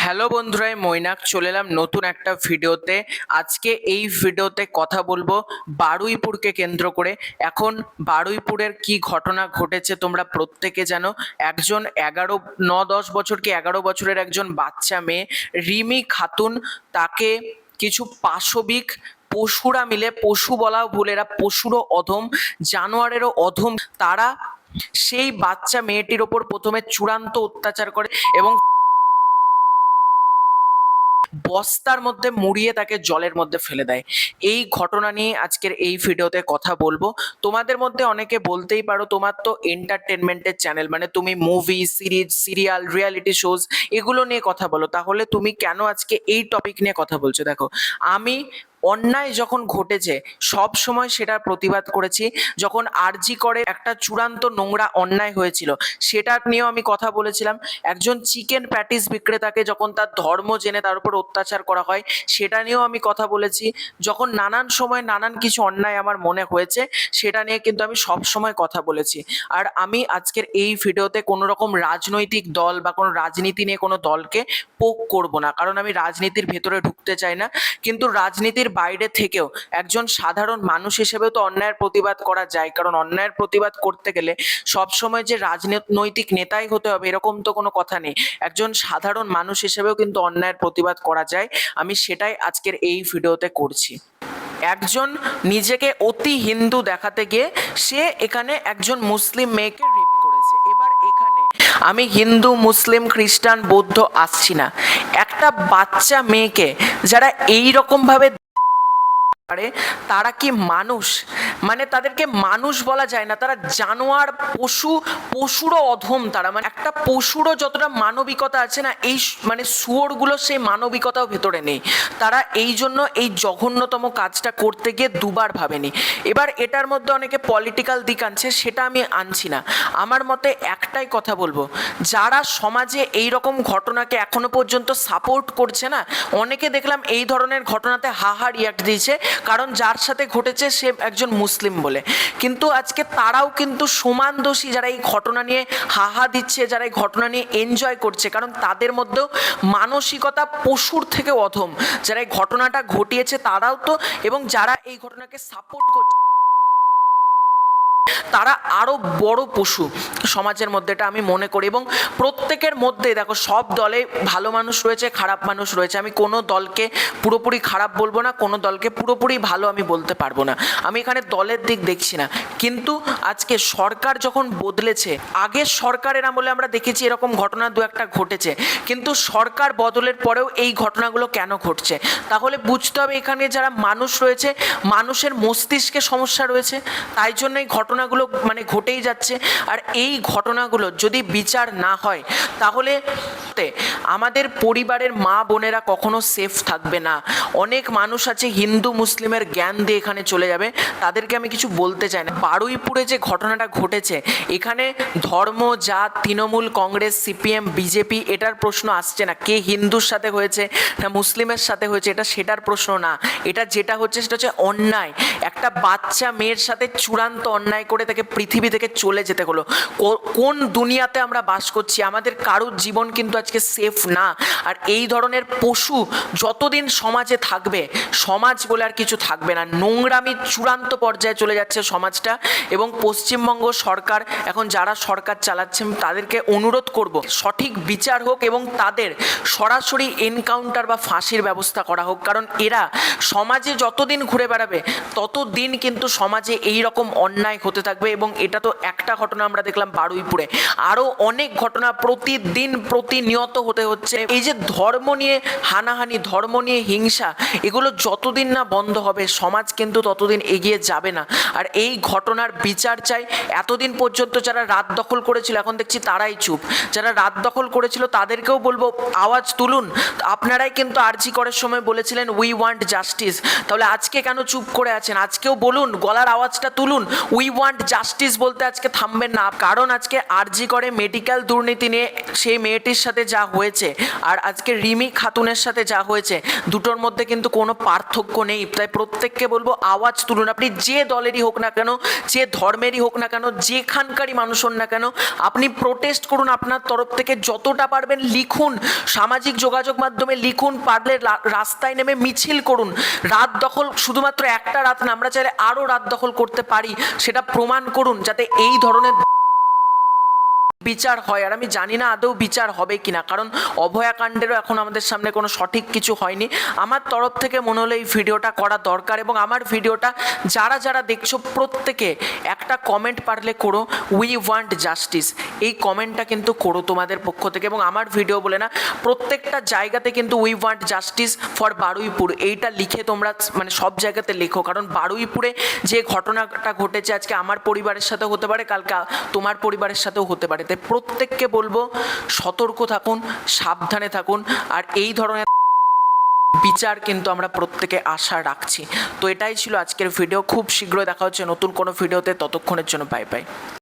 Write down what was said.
Hello বন্ধুরা, আমি মৈনাক চলে এলাম নতুন একটা ভিডিওতে। আজকে এই ভিডিওতে কথা বলবো বারুইপুরকে কেন্দ্র করে। এখন বারুইপুরের কি ঘটনা ঘটেছে তোমরা প্রত্যেকে জানো। একজন 9-10 বছর কি 11 বছরের একজন বাচ্চা মেয়ে রিমি খাতুন, তাকে কিছু পাশবিক পশুরা মিলে, পশু বলাও ভুল, এরা পশুরও অধম, জানোয়ারেরও অধম, তারা সেই বাচ্চা মেয়েটির ওপর প্রথমে চূড়ান্ত অত্যাচার করে এবং বস্তার মধ্যে মুড়িয়ে তাকে জলের মধ্যে ফেলে দেয়। এই ঘটনা নিয়ে আজকের এই ভিডিওতে কথা বলবো। তোমাদের মধ্যে অনেকে বলতেই পারো তোমার তো এন্টারটেনমেন্টের চ্যানেল, মানে তুমি movie, series, serial, reality shows এগুলো নিয়ে কথা বলো, তাহলে তুমি কেন আজকে এই টপিক নিয়ে কথা বলছো? দেখো, আমি অন্যায় যখন ঘটেছে সব সময় সেটার প্রতিবাদ করেছি। যখন আরজি করে একটা চূড়ান্ত নোংরা অন্যায় হয়েছিল সেটা নিয়েও আমি কথা বলেছিলাম। একজন চিকেন প্যাটিস বিক্রেতাকে যখন তার ধর্ম জেনে তার উপর অত্যাচার করা হয় সেটা নিয়েও আমি কথা বলেছি। যখন নানান সময় নানান কিছু অন্যায় আমার মনে হয়েছে সেটা নিয়ে কিন্তু আমি সব সময় কথা বলেছি। আর আমি আজকের এই ভিডিওতে কোনো রকম রাজনৈতিক দল বা কোনো রাজনীতি নিয়ে কোনো দলকে পোক করব না, কারণ আমি রাজনীতির ভেতরে ঢুকতে চাই না। কিন্তু রাজনীতির বাইরে থেকেও একজন সাধারণ মানুষ হিসেবেও তো অন্যায়ের প্রতিবাদ করা যায়, কারণ অন্যায়ের প্রতিবাদ করতে গেলে সবসময় যে রাজনৈতিক নেতাই হতে হবে এরকম তো কোনো কথা নেই। একজন সাধারণ মানুষ হিসেবেও কিন্তু অন্যায়ের প্রতিবাদ করা যায়। আমি সেটাই আজকের এই ভিডিওতে করছি। একজন নিজেকে অতি হিন্দু দেখাতে গিয়ে সে এখানে একজন মুসলিম মেয়েকে রেপ করেছে। এবার এখানে আমি হিন্দু, মুসলিম, খ্রিস্টান, বৌদ্ধ আসছি না, একটা বাচ্চা মেয়েকে যারা এই রকম ভাবে তারা কি মানুষ? মানে তাদেরকে মানুষ বলা যায় না, তারা জানোয়ার, পশু, পশুরও অধম তারা। মানে একটা পশুরও যতটা মানবিকতা আছে না, এই মানে শুয়োরগুলো সেই মানবিকতাও ভেতরে নেই। তারা এই জন্য এই জঘন্যতম কাজটা করতে গিয়ে দুবার ভাবেনি। এবার এটার মধ্যে অনেকে পলিটিক্যাল দিক আনছে, সেটা আমি আনছি না। আমার মতে একটাই কথা বলবো, যারা সমাজে এই রকম ঘটনাকে এখনো পর্যন্ত সাপোর্ট করছে না, অনেকে দেখলাম এই ধরনের ঘটনাতে হাহা রিয়াক্ট দিয়েছে, কারণ যার সাথে ঘটেছে সে একজন মুসলিম বলে। কিন্তু আজকে তারাও কিন্তু সমান দোষী, যারা এই ঘটনা নিয়ে হাহা দিচ্ছে, যারা এই ঘটনা নিয়ে এনজয় করছে, কারণ তাদের মধ্যেও মানসিকতা পশুর থেকে অধম। যারা এই ঘটনাটা ঘটিয়েছে তারাও তো, এবং যারা এই ঘটনাকে সাপোর্ট করছে তারা আরো বড় পশু সমাজের মধ্যে, এটা আমি মনে করি। এবং প্রত্যেকের মধ্যে দেখো, সব দলে ভালো মানুষ রয়েছে, খারাপ মানুষ রয়েছে। আমি কোনো দলকে পুরোপুরি খারাপ বলবো না, কোনো দলকে পুরোপুরি ভালো আমি বলতে পারবো না। আমি এখানে দলের দিক দেখছি না। কিন্তু আজকে সরকার যখন বদলেছে, আগের সরকারের আমলে আমরা দেখেছি এরকম ঘটনা দু একটা ঘটেছে, কিন্তু সরকার বদলের পরেও এই ঘটনাগুলো কেন ঘটছে? তাহলে বুঝতে হবে এখানে যারা মানুষ রয়েছে, মানুষের মস্তিষ্কে সমস্যা রয়েছে, তাই জন্য এই ঘটনাগুলো মানে ঘটেই যাচ্ছে। আর এই ঘটনাগুলো যদি বিচার না হয় তাহলে আমাদের পরিবারের মা বোনেরা কখনো সেফ থাকবে না। অনেক মানুষ আছে হিন্দু মুসলিমের জ্ঞান দিয়ে এখানে চলে যাবে, তাদেরকে আমি কিছু বলতে চাই না। বারুইপুরে যে ঘটনাটা ঘটেছে, এখানে ধর্ম, জাত, তৃণমূল কংগ্রেস, সিপিএম, বিজেপি এটার প্রশ্ন আসছে না। কে হিন্দুর সাথে হয়েছে না মুসলিমের সাথে হয়েছে এটা সেটার প্রশ্ন না। এটা যেটা হচ্ছে সেটা হচ্ছে অন্যায়। একটা বাচ্চা মেয়ের সাথে চূড়ান্ত অন্যায় করে তাকে পৃথিবী থেকে চলে যেতে হলো। কোন দুনিয়াতে আমরা বাস করছি? আমাদের কারোর জীবন কিন্তু আজকে সেফ না। আর এই ধরনের পশু যতদিন সমাজে থাকবে, সমাজ বলে আর কিছু থাকবে না। নোংরামি চূড়ান্ত পর্যায়ে চলে যাচ্ছে সমাজটা। এবং পশ্চিমবঙ্গ সরকার, এখন যারা সরকার চালাচ্ছেন তাদেরকে অনুরোধ করব, সঠিক বিচার হোক এবং তাদের সরাসরি এনকাউন্টার বা ফাঁসির ব্যবস্থা করা হোক। কারণ এরা সমাজে যতদিন ঘুরে বেড়াবে ততদিন কিন্তু সমাজে এই রকম অন্যায় হতে থাকবে। এবং এটা তো একটা ঘটনা আমরা দেখলাম বারুইপুরে, আরও অনেক ঘটনা প্রতিদিন প্রতিনিয়ত হতে হচ্ছে। এই যে ধর্ম নিয়ে হানাহানি, ধর্ম নিয়ে হিংসা, এগুলো যতদিন না বন্ধ হবে সমাজ কিন্তু ততদিন এগিয়ে যাবে না। আর এই ঘটনার বিচার চাই। এতদিন পর্যন্ত যারা রাত দখল করেছিল এখন দেখছি তারাই চুপ। যারা রাত দখল করেছিল তাদেরকেও বলবো আওয়াজ তুলুন। আপনারাই কিন্তু আরজি করার সময় বলেছিলেন উই ওয়ান্ট জাস্টিস, তাহলে আজকে কেন চুপ করে আছেন? আজকেও বলুন, গলার আওয়াজটা তুলুন। উই ওয়ান্ট জাস্টিস বলতে আজকে থামবেন না, কারণ আজকে আরজি করে মেডিকেল দুর্নীতি নিয়ে সেই মেয়েটির সাথে সাথে যা হয়েছে আর আজকে রিমি খাতুনের সাথে যা হয়েছে দুটোর মধ্যে কিন্তু কোনো পার্থক্য নেই। তাই প্রত্যেককে বলবো আওয়াজ তুলুন, আপনি যে দলেরই হোক না কেন, যে ধর্মেরই হোক না কেন, যেখানকারই মানুষ হন না কেন, আপনি প্রোটেস্ট করুন আপনার তরফ থেকে, যতটা পারবেন লিখুন, সামাজিক যোগাযোগ মাধ্যমে লিখুন, পারলে রাস্তায় নেমে মিছিল করুন। রাত দখল শুধুমাত্র একটা রাত না, আমরা চাইলে আরও রাত দখল করতে পারি, সেটা প্রমাণ করুন যাতে এই ধরনের বিচার হয়। আর আমি জানি না আদৌ বিচার হবে কিনা, কারণ অভয়াকাণ্ডেরও এখন আমাদের সামনে কোনো সঠিক কিছু হয়নি। আমার তরফ থেকে মনে হলো এই ভিডিওটা করা দরকার, এবং আমার ভিডিওটা যারা যারা দেখছো প্রত্যেকে একটা কমেন্ট পারলে করো, উই ওয়ান্ট জাস্টিস, এই কমেন্টটা কিন্তু করো তোমাদের পক্ষ থেকে। এবং আমার ভিডিও বলে না, প্রত্যেকটা জায়গাতে কিন্তু we want justice for Baruipur এইটা লিখে তোমরা মানে সব জায়গাতে লেখো, কারণ বারুইপুরে যে ঘটনাটা ঘটেছে আজকে আমার পরিবারের সাথেও হতে পারে, কালকে তোমার পরিবারের সাথেও হতে পারে। তাই প্রত্যেককে বলবো সতর্ক থাকুন, সাবধানে থাকুন, আর এই ধরনের বিচার কিন্তু আমরা প্রত্যেকে আশা রাখছি। তো এটাই ছিল আজকের ভিডিও, খুব শীঘ্রই দেখা হচ্ছে নতুন কোনো ভিডিওতে, ততক্ষণের জন্য বাই বাই।